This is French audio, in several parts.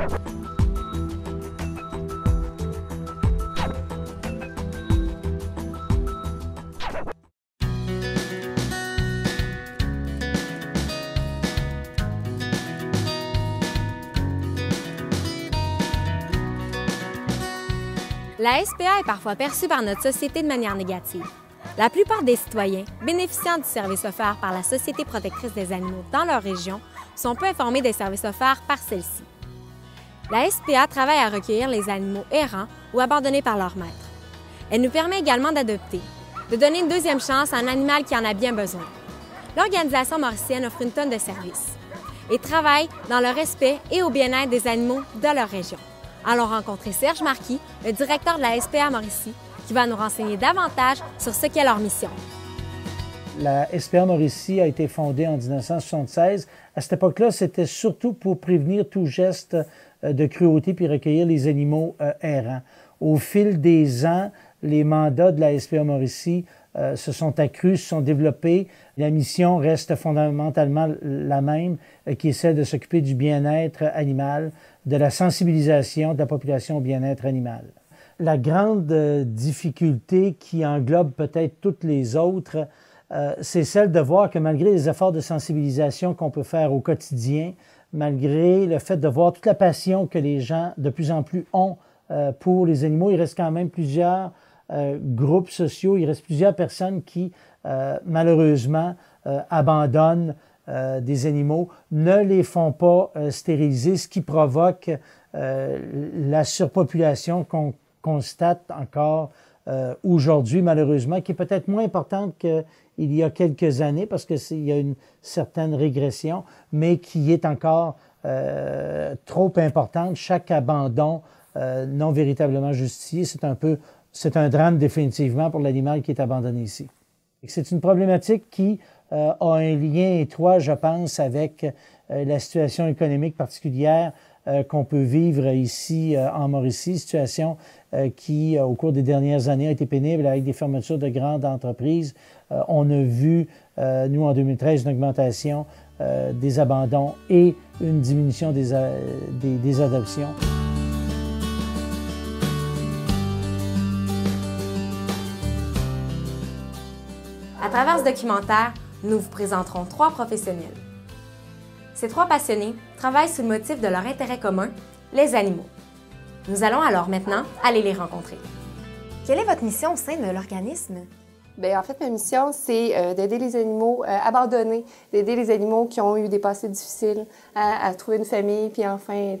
La SPA est parfois perçue par notre société de manière négative. La plupart des citoyens bénéficiant du service offert par la Société protectrice des animaux dans leur région sont peu informés des services offerts par celle-ci. La SPA travaille à recueillir les animaux errants ou abandonnés par leur maître. Elle nous permet également d'adopter, de donner une deuxième chance à un animal qui en a bien besoin. L'organisation mauricienne offre une tonne de services et travaille dans le respect et au bien-être des animaux de leur région. Allons rencontrer Serge Marquis, le directeur de la SPA Mauricie, qui va nous renseigner davantage sur ce qu'est leur mission. La SPA Mauricie a été fondée en 1976. À cette époque-là, c'était surtout pour prévenir tout geste de cruauté puis recueillir les animaux errants. Au fil des ans, les mandats de la SPA Mauricie se sont accrus, se sont développés. La mission reste fondamentalement la même, qui est celle de s'occuper du bien-être animal, de la sensibilisation de la population au bien-être animal. La grande difficulté qui englobe peut-être toutes les autres, c'est celle de voir que malgré les efforts de sensibilisation qu'on peut faire au quotidien, malgré le fait de voir toute la passion que les gens de plus en plus ont pour les animaux, il reste quand même plusieurs groupes sociaux, il reste plusieurs personnes qui, malheureusement, abandonnent des animaux, ne les font pas stériliser, ce qui provoque la surpopulation qu'on constate encore aujourd'hui, malheureusement, qui est peut-être moins importante qu'il y a quelques années, parce qu'il y a une certaine régression, mais qui est encore trop importante. Chaque abandon non véritablement justifié, c'est un drame définitivement pour l'animal qui est abandonné ici. C'est une problématique qui a un lien étroit, je pense, avec la situation économique particulière qu'on peut vivre ici en Mauricie, situation qui, au cours des dernières années, a été pénible avec des fermetures de grandes entreprises. On a vu, nous, en 2013, une augmentation des abandons et une diminution des adoptions. À travers ce documentaire, nous vous présenterons 3 professionnels. Ces 3 passionnés travaillent sous le motif de leur intérêt commun, les animaux. Nous allons alors maintenant aller les rencontrer. Quelle est votre mission au sein de l'organisme? Bien, en fait, ma mission, c'est d'aider les animaux abandonnés, d'aider les animaux qui ont eu des passés difficiles à trouver une famille, puis enfin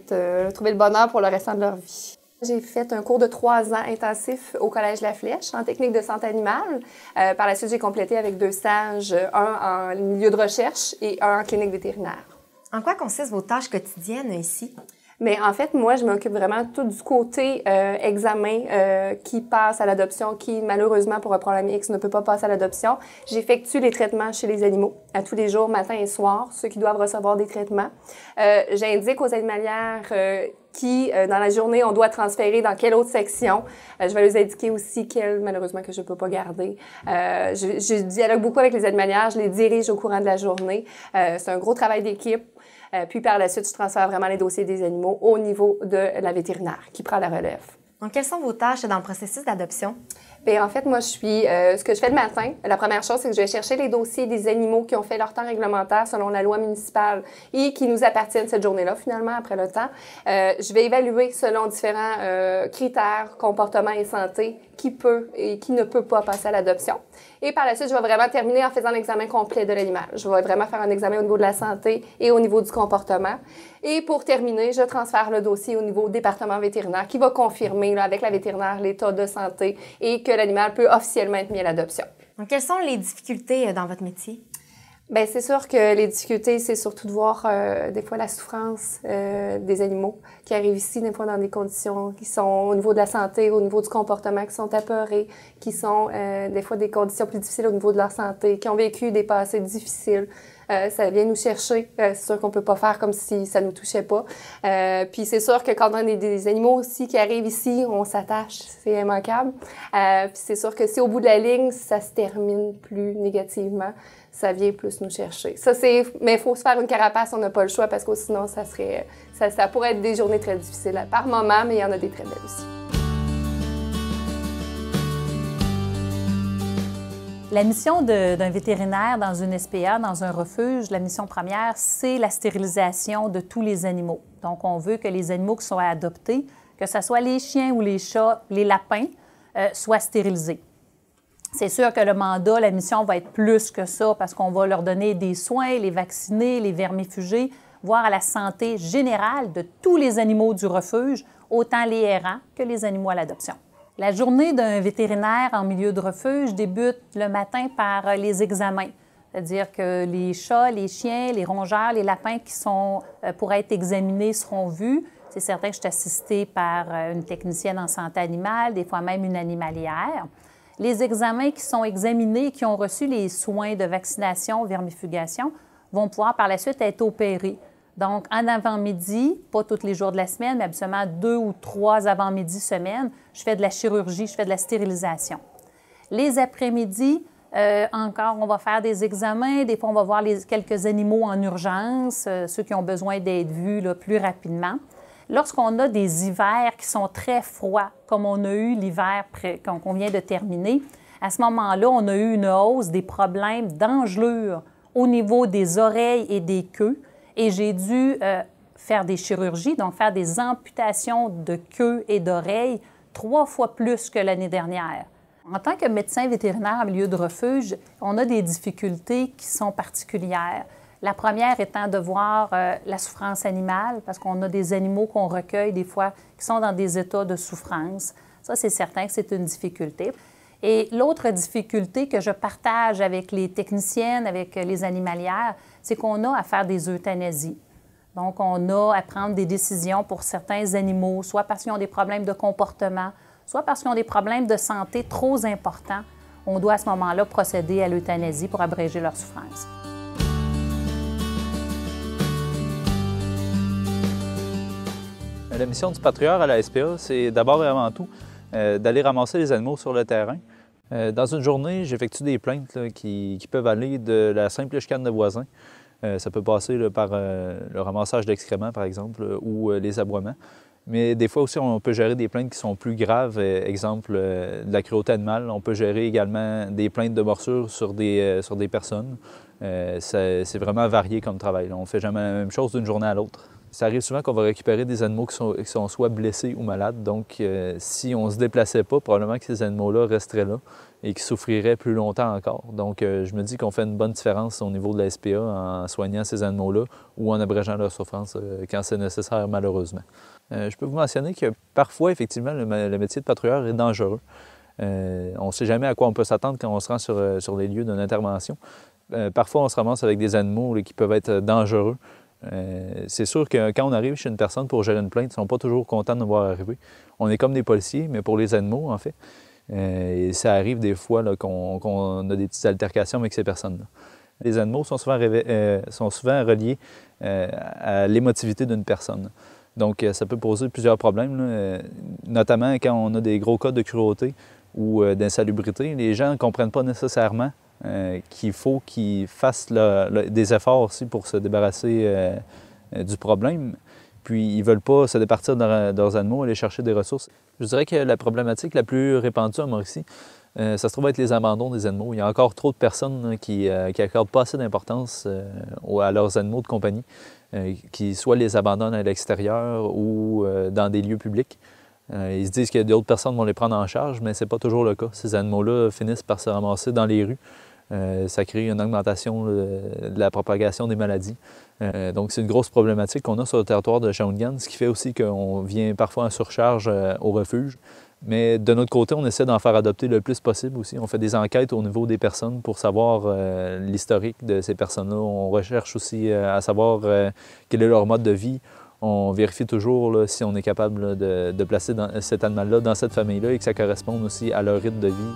trouver le bonheur pour le restant de leur vie. J'ai fait un cours de 3 ans intensif au Collège La Flèche en technique de santé animale. Par la suite, j'ai complété avec 2 stages, un en milieu de recherche et un en clinique vétérinaire. En quoi consistent vos tâches quotidiennes ici? Mais en fait, moi, je m'occupe vraiment tout du côté examen qui passe à l'adoption, qui malheureusement, pour un problème X, ne peut pas passer à l'adoption. J'effectue les traitements chez les animaux à tous les jours, matin et soir, ceux qui doivent recevoir des traitements. J'indique aux animalières qui, dans la journée, on doit transférer dans quelle autre section. Je vais leur indiquer aussi quelle, malheureusement, que je ne peux pas garder. Je dialogue beaucoup avec les animalières, je les dirige au courant de la journée. C'est un gros travail d'équipe. Puis par la suite, je transfère vraiment les dossiers des animaux au niveau de la vétérinaire qui prend la relève. Donc, quelles sont vos tâches dans le processus d'adoption? Bien, en fait, moi, ce que je fais le matin, la première chose, c'est que je vais chercher les dossiers des animaux qui ont fait leur temps réglementaire selon la loi municipale et qui nous appartiennent cette journée-là, finalement, après le temps. Je vais évaluer selon différents critères, comportement et santé, qui peut et qui ne peut pas passer à l'adoption. Et par la suite, je vais vraiment terminer en faisant l'examen complet de l'animal. Je vais vraiment faire un examen au niveau de la santé et au niveau du comportement. Et pour terminer, je transfère le dossier au niveau département vétérinaire qui va confirmer là, avec la vétérinaire l'état de santé et que l'animal peut officiellement être mis à l'adoption. Donc, quelles sont les difficultés dans votre métier? Bien, c'est sûr que les difficultés, c'est surtout de voir des fois la souffrance des animaux qui arrivent ici, des fois dans des conditions qui sont au niveau de la santé, au niveau du comportement, qui sont apeurés, qui sont des fois des conditions plus difficiles au niveau de leur santé, qui ont vécu des passés difficiles. ça vient nous chercher. C'est sûr qu'on peut pas faire comme si ça nous touchait pas. Puis c'est sûr que quand on a des animaux aussi qui arrivent ici, on s'attache, c'est immanquable. Puis c'est sûr que si au bout de la ligne, ça se termine plus négativement, ça vient plus nous chercher. Mais il faut se faire une carapace, on n'a pas le choix parce que sinon ça pourrait être des journées très difficiles par moment, mais il y en a des très belles aussi. La mission d'un vétérinaire dans une SPA, dans un refuge, la mission première, c'est la stérilisation de tous les animaux. Donc, on veut que les animaux qui sont adoptés, que ce soit les chiens ou les chats, les lapins, soient stérilisés. C'est sûr que le mandat, la mission va être plus que ça parce qu'on va leur donner des soins, les vacciner, les vermifuger, voir à la santé générale de tous les animaux du refuge, autant les errants que les animaux à l'adoption. La journée d'un vétérinaire en milieu de refuge débute le matin par les examens, c'est-à-dire que les chats, les chiens, les rongeurs, les lapins qui sont pour être examinés seront vus. C'est certain que je suis assistée par une technicienne en santé animale, des fois même une animalière. Les examens qui sont examinés et qui ont reçu les soins de vaccination, vermifugation, vont pouvoir par la suite être opérés. Donc, en avant-midi, pas tous les jours de la semaine, mais habituellement 2 ou 3 avant-midi semaine, je fais de la chirurgie, je fais de la stérilisation. Les après-midi, encore, on va faire des examens. Des fois, on va voir quelques animaux en urgence, ceux qui ont besoin d'être vus là, plus rapidement. Lorsqu'on a des hivers qui sont très froids, comme on a eu l'hiver qu'on vient de terminer, à ce moment-là, on a eu une hausse des problèmes d'engelure au niveau des oreilles et des queues. Et j'ai dû faire des chirurgies, donc faire des amputations de queue et d'oreilles 3 fois plus que l'année dernière. En tant que médecin vétérinaire en milieu de refuge, on a des difficultés qui sont particulières. La première étant de voir la souffrance animale, parce qu'on a des animaux qu'on recueille des fois qui sont dans des états de souffrance. Ça, c'est certain que c'est une difficulté. Et l'autre difficulté que je partage avec les techniciennes, avec les animalières, c'est qu'on a à faire des euthanasies. Donc, on a à prendre des décisions pour certains animaux, soit parce qu'ils ont des problèmes de comportement, soit parce qu'ils ont des problèmes de santé trop importants. On doit à ce moment-là procéder à l'euthanasie pour abréger leur souffrance. La mission du patrouilleur à la SPA, c'est d'abord et avant tout d'aller ramasser les animaux sur le terrain. Dans une journée, j'effectue des plaintes là, qui peuvent aller de la simple chicane de voisins. Ça peut passer là, par le ramassage d'excréments, par exemple, ou les aboiements. Mais des fois aussi, on peut gérer des plaintes qui sont plus graves, exemple de la cruauté animale. On peut gérer également des plaintes de morsures sur des personnes. C'est vraiment varié comme travail. Là. On ne fait jamais la même chose d'une journée à l'autre. Ça arrive souvent qu'on va récupérer des animaux qui sont soit blessés ou malades. Donc, si on ne se déplaçait pas, probablement que ces animaux-là resteraient là et qui souffriraient plus longtemps encore. Donc, je me dis qu'on fait une bonne différence au niveau de la SPA en soignant ces animaux-là ou en abrégeant leur souffrance quand c'est nécessaire, malheureusement. Je peux vous mentionner que parfois, effectivement, le métier de patrouilleur est dangereux. On ne sait jamais à quoi on peut s'attendre quand on se rend sur les lieux d'une intervention. Parfois, on se ramasse avec des animaux là, qui peuvent être dangereux. C'est sûr que quand on arrive chez une personne pour gérer une plainte, ils ne sont pas toujours contents de nous voir arriver. On est comme des policiers, mais pour les animaux, en fait. Et ça arrive des fois qu'on a des petites altercations avec ces personnes-là. Les animaux sont souvent reliés à l'émotivité d'une personne. Donc, ça peut poser plusieurs problèmes, là, notamment quand on a des gros cas de cruauté ou d'insalubrité. Les gens ne comprennent pas nécessairement qu'il faut qu'ils fassent des efforts aussi pour se débarrasser du problème. Puis, ils ne veulent pas se départir de leurs animaux, aller chercher des ressources. Je dirais que la problématique la plus répandue en Mauricie, ça se trouve être les abandons des animaux. Il y a encore trop de personnes qui n'accordent pas assez d'importance à leurs animaux de compagnie, qui soit les abandonnent à l'extérieur ou dans des lieux publics. Ils se disent que d'autres personnes vont les prendre en charge, mais ce n'est pas toujours le cas. Ces animaux-là finissent par se ramasser dans les rues. Ça crée une augmentation de la propagation des maladies. Donc, c'est une grosse problématique qu'on a sur le territoire de Shawinigan, ce qui fait aussi qu'on vient parfois en surcharge au refuge. Mais de notre côté, on essaie d'en faire adopter le plus possible aussi. On fait des enquêtes au niveau des personnes pour savoir l'historique de ces personnes-là. On recherche aussi à savoir quel est leur mode de vie. On vérifie toujours là, si on est capable là, de placer cet animal-là dans cette famille-là et que ça corresponde aussi à leur rythme de vie.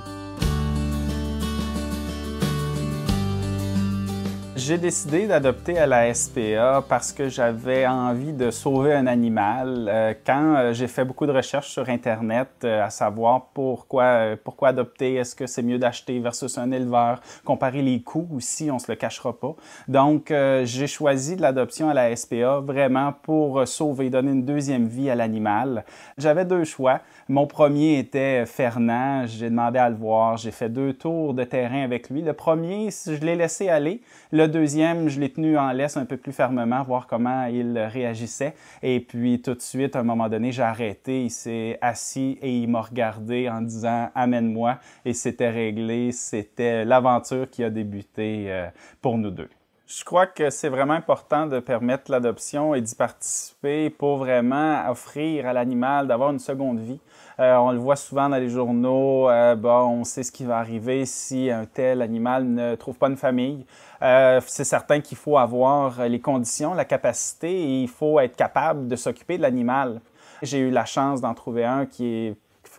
J'ai décidé d'adopter à la SPA parce que j'avais envie de sauver un animal. Quand j'ai fait beaucoup de recherches sur Internet à savoir pourquoi adopter, est-ce que c'est mieux d'acheter versus un éleveur, comparer les coûts aussi, on se le cachera pas. Donc, j'ai choisi de l'adoption à la SPA vraiment pour sauver, donner une deuxième vie à l'animal. J'avais deux choix. Mon premier était Fernand. J'ai demandé à le voir. J'ai fait 2 tours de terrain avec lui. Le premier, je l'ai laissé aller. Le deuxième, je l'ai tenu en laisse un peu plus fermement, voir comment il réagissait. Et puis, tout de suite, à un moment donné, j'ai arrêté. Il s'est assis et il m'a regardé en disant « Amène-moi ». Et c'était réglé. C'était l'aventure qui a débuté pour nous deux. Je crois que c'est vraiment important de permettre l'adoption et d'y participer pour vraiment offrir à l'animal d'avoir une seconde vie. On le voit souvent dans les journaux, on sait ce qui va arriver si un tel animal ne trouve pas une famille. C'est certain qu'il faut avoir les conditions, la capacité et il faut être capable de s'occuper de l'animal. J'ai eu la chance d'en trouver un qui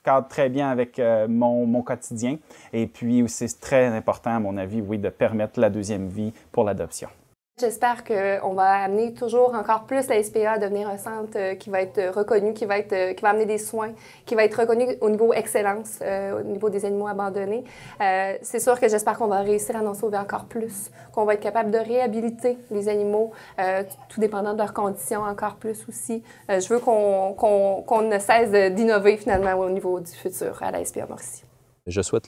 cadre très bien avec mon quotidien. Et puis, c'est très important, à mon avis, oui, de permettre la deuxième vie pour l'adoption. J'espère qu'on va amener toujours encore plus la SPA à devenir un centre qui va être reconnu, qui va amener des soins, qui va être reconnu au niveau excellence, au niveau des animaux abandonnés. C'est sûr que j'espère qu'on va réussir à en sauver encore plus, qu'on va être capable de réhabiliter les animaux, tout dépendant de leurs conditions, encore plus aussi. Je veux qu'on ne cesse d'innover finalement au niveau du futur à la SPA Mauricie. Je souhaite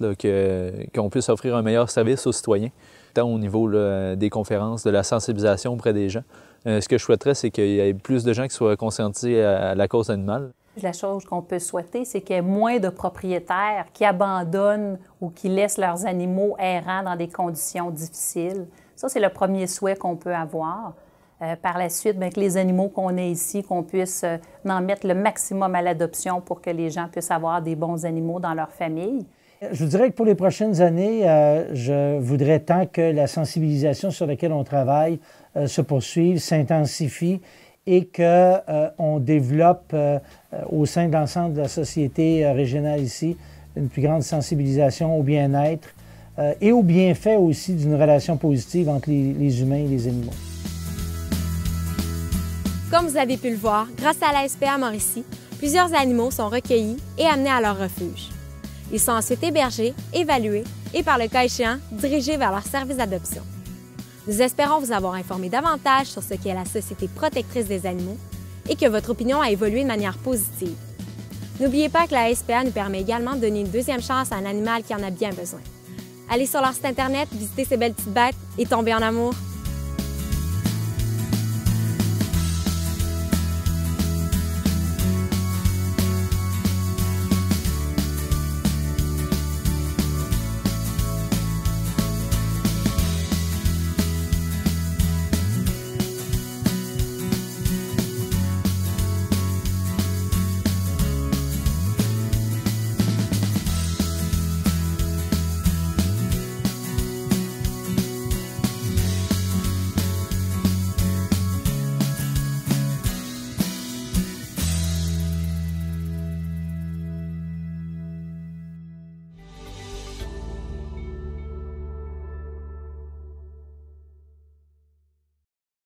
qu'on puisse offrir un meilleur service aux citoyens, tant au niveau des conférences, de la sensibilisation auprès des gens. Ce que je souhaiterais, c'est qu'il y ait plus de gens qui soient conscientisés à la cause animale. La chose qu'on peut souhaiter, c'est qu'il y ait moins de propriétaires qui abandonnent ou qui laissent leurs animaux errants dans des conditions difficiles. Ça, c'est le premier souhait qu'on peut avoir. Par la suite, bien, que les animaux qu'on ait ici, qu'on puisse en mettre le maximum à l'adoption pour que les gens puissent avoir des bons animaux dans leur famille. Je vous dirais que pour les prochaines années, je voudrais tant que la sensibilisation sur laquelle on travaille se poursuive, s'intensifie et qu'on développe au sein de l'ensemble de la société régionale ici une plus grande sensibilisation au bien-être et au bienfait aussi d'une relation positive entre les humains et les animaux. Comme vous avez pu le voir, grâce à la SPA Mauricie, plusieurs animaux sont recueillis et amenés à leur refuge. Ils sont ensuite hébergés, évalués et, par le cas échéant, dirigés vers leur service d'adoption. Nous espérons vous avoir informé davantage sur ce qu'est la Société protectrice des animaux et que votre opinion a évolué de manière positive. N'oubliez pas que la SPA nous permet également de donner une deuxième chance à un animal qui en a bien besoin. Allez sur leur site Internet, visitez ces belles petites bêtes et tombez en amour.